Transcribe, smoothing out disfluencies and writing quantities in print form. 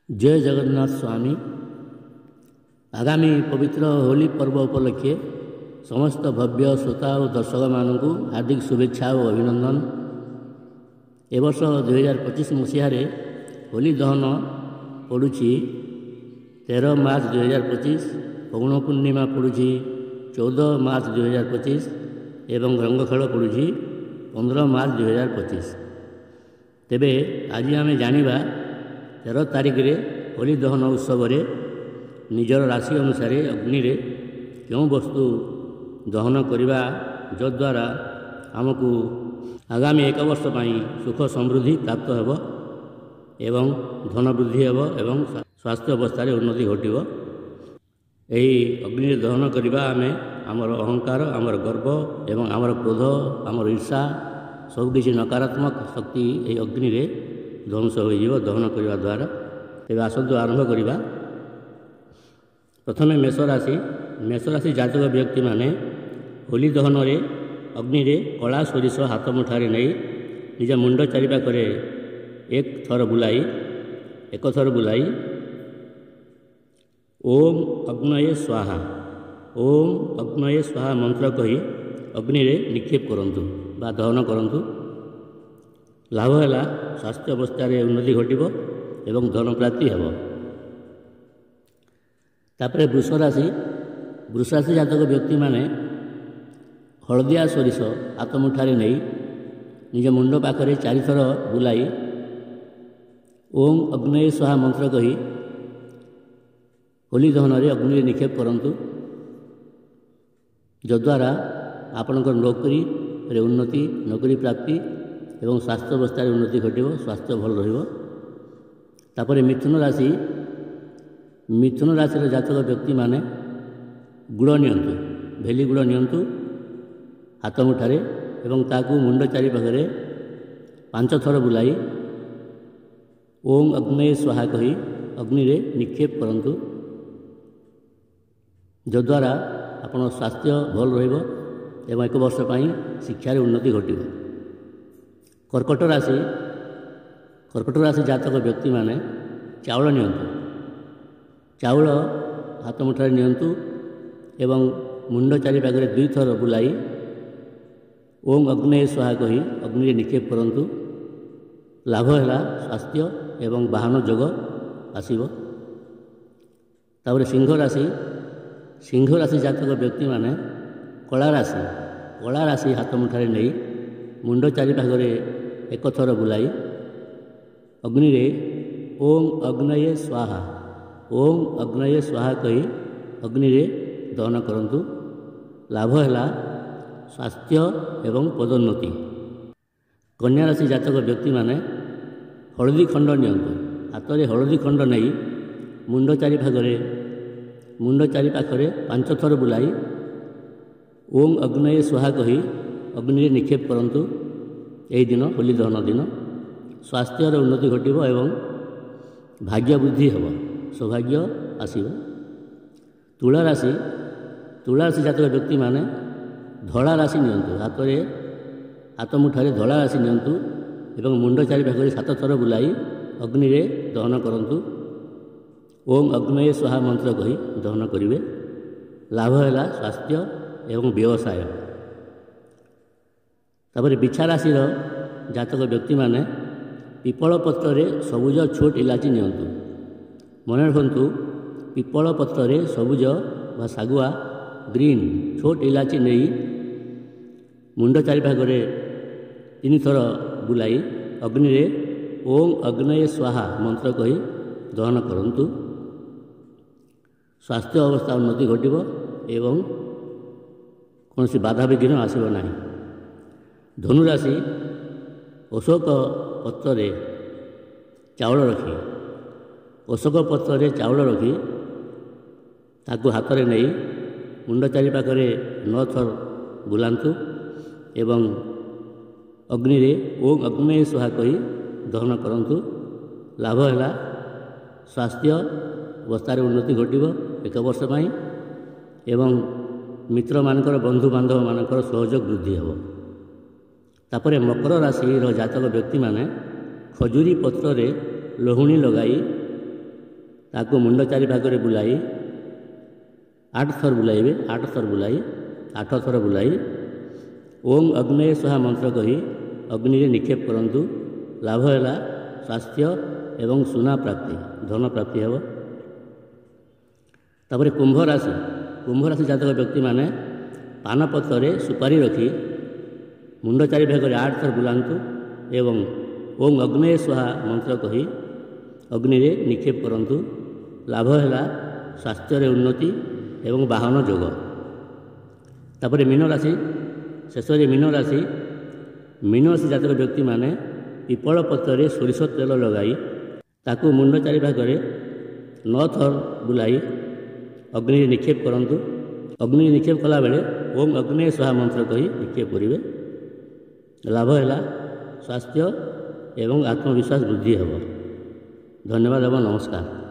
जय जगन्नाथ स्वामी। आगामी पवित्र होली पर्व उपलक्षे समस्त भव्य श्रोता और दर्शक मानू हार्दिक शुभेच्छा और अभिनंदन। ए वर्ष 2025 मसीह होली दहन पड़ुछि 13 मार्च 2025, पौष पूर्णिमा पड़ुछि 14 मार्च 2025 एवं रंगखेल पड़ुछि 15 मार्च 2025। तेबे आज आम जानिबा 13 तारिख रे होली दहन उत्सव निजर राशि अनुसार अग्नि रे क्यों वस्तु दहन करवा जद्वारा आमको आगामी 1 वर्ष सुख समृद्धि प्राप्त होब एवं धन वृद्धि होब एवं स्वास्थ्य अवस्था उन्नति घटिब। यही अग्नि दहन करवा आमे आमर अहंकार, आमर गर्व एवं आमर क्रोध, आमर ईर्षा सबकि नकारात्मक शक्ति यही अग्नि रे ध्वंस हो दहन करने द्वारा। तेज आसतु आरंभ करवा। प्रथम मेष राशि जातक व्यक्ति माने होली दहन रे अग्नि रे कला सोरिष हाथ मुठारे नहीं निज मुंड चारिपाखरे एक थर बुलाई ओम अग्नये स्वाहा, ओम अग्नये स्वाहा मंत्र कही अग्नि रे निक्षेप करंतु बा दहन करंतु। लाभ है स्वास्थ्य अवस्था उन्नति घटिब एवं धन प्राप्ति हेब। तापरे वृष राशि जातक व्यक्ति माने हलदिया सोरिष हाथ मुठारे नहीं निज मुंड पाखरे 4 थर बुलाई ओम अग्नये स्वाहा मंत्र कही होली दहन रे अग्नि निक्षेप करंतु, जद्वारा आपणकर नौकरी रे उन्नति, नौकरी प्राप्ति एवं स्वास्थ्य अवस्था उन्नति घटिब, स्वास्थ्य भल रहिब। तापरे मिथुन राशि जातक व्यक्ति माने गुड़ नियंतु, भेली गुड़ नियंतु हाथ मुठारे एवं ताकू मुंड चारि पाखरे 5 थर बुलाई ओम अग्नये स्वाहा कही अग्नि रे निक्षेप करंतु, जद्वारा आपण स्वास्थ्य भल रहिब एवं 1 वर्ष शिक्षार उन्नति घटिब। कर्कट राशि जातक व्यक्ति माने चाउल नियंतु, चाउल हाथ मुठारे नियंतु एवं मुंड चारि पाखरे 2 थर बुलाई ओम अग्नये स्वाहा कही अग्नि रे निक्षेप करंतु। लाभ है स्वास्थ्य एवं वाहन जोग आसीब। तापर सिंह राशि जातक व्यक्ति माने कला राशि हाथ मुठारे नहीं मुंड चारि पाखरे 1 थर बुलाई अग्नि रे ओम अग्नये स्वाहा कही अग्नि रे दहन करंतु। लाभ है स्वास्थ्य एवं पदोन्नति। कन्या राशि जातक व्यक्ति माने हलदी खंड नियंतु, हाथ में हलदी खंड नहीं मुंड चारि पाखरे 5 थर बुलाई ओम अग्नये स्वाहा कही अग्नि रे निक्षेप करंतु। यही दिन होली दहन दिन स्वास्थ्य उन्नति घटिब एवं भाग्य वृद्धि हेब, सौभाग्य आसीब। तुला राशि जातक व्यक्ति माने धला राशि नियंतु, हाथ मुठारे धला राशि नियंतु एवं मुंड चारि पाखरे 7 थर बुलाई अग्नि रे दहन करंतु। ओम अग्नये स्वाहा मंत्र कही दहन करिवे। लाभ है स्वास्थ्य एवं व्यवसाय। तापर बिछा राशि जातक व्यक्ति माने पिपल पत्र सबुज छोट इलाची नियंतु। मन रखु पिपल पत्र सबुज बा सागुआ ग्रीन छोट इलाची नहीं मुंड चारि पाखरे 3 थर बुलाई अग्नि रे ओम अग्नये स्वाहा मंत्र कही दहन करंतु। स्वास्थ्य अवस्था उन्नति घटिब एवं कौन बाधा विघ्न आसब ना। धनुराशि अशोक पत्र चाउल रखी ताकू हाथ में नहीं मुंड चारि पाखरे 9 थर बुलांतु एवं अग्नि रे ओम अग्नये स्वाहा कही दहन करंतु। लाभ है स्वास्थ्य अवस्था उन्नति घटिब 1 वर्ष एवं मित्र मानकर बंधु बांधव मानकर सहयोग वृद्धि हेब। तापर मकर राशि जातक व्यक्ति माने खजुरी पत्र लहुणी लगाई ତାକୁ ମୁଣ୍ଡ ଚାରି ଭାଗରେ ବୁଲାଇ 8 ଥର ବୁଲାଇବେ। 8 ଥର ବୁଲାଇ 8 ଥର ବୁଲାଇ ଓಂ ଅଗ୍ନେୟ ସ୍ୱାହା ମନ୍ତ୍ର କହି ଅଗ୍ନିରେ ନିକ୍ଷେପ କରନ୍ତୁ। ଲାଭ ହେଲା ସ୍ୱାସ୍ଥ୍ୟ ଏବଂ ସୁନା ପ୍ରାପ୍ତି, ଧନ ପ୍ରାପ୍ତି ହେବ। ତାପରେ କୁମ୍ଭ ରାଶି ଜାତକ ବ୍ୟକ୍ତିମାନେ ପାନପତ୍ରରେ ସୁପାରି ରଖି ମୁଣ୍ଡ ଚାରି ଭାଗରେ 8 ଥର ବୁଲାନ୍ତୁ ଏବଂ ଓଂ ଅଗ୍ନେୟ ସ୍ୱାହା ମନ୍ତ୍ର କହି ଅଗ୍ନିରେ ନିକ୍ଷେପ କରନ୍ତୁ। ଲାଭ ହେଲା ସ୍ୱାସ୍ଥ୍ୟରେ ଉନ୍ନତି ଏବଂ ବାହନ ଯୋଗ। ତାପରେ ମୀନ ରାଶି ଜାତକ ବ୍ୟକ୍ତିମାନେ ପିପଳ ପତ୍ରରେ ସୋରିଷ ତେଲ ଲଗାଇ ତାକୁ ମୁଣ୍ଡ ଚାରି ଭାଗରେ 9 ଥର ବୁଲାଇ ଅଗ୍ନିରେ ନିକ୍ଷେପ କରନ୍ତୁ। ଅଗ୍ନିରେ ନିକ୍ଷେପ କଲାବେଳେ ଓಂ ଅଗ୍ନେୟ ସ୍ୱାହା ମନ୍ତ୍ର କହି ନିକ୍ଷେପ କରିବେ। ଲାଭ ହେଲା ସ୍ୱାସ୍ଥ୍ୟ ଏବଂ ଆତ୍ମବିଶ୍ୱାସ ବୃଦ୍ଧି ହେବ। ଧନ୍ୟବାଦ ଏବଂ ନମସ୍କାର।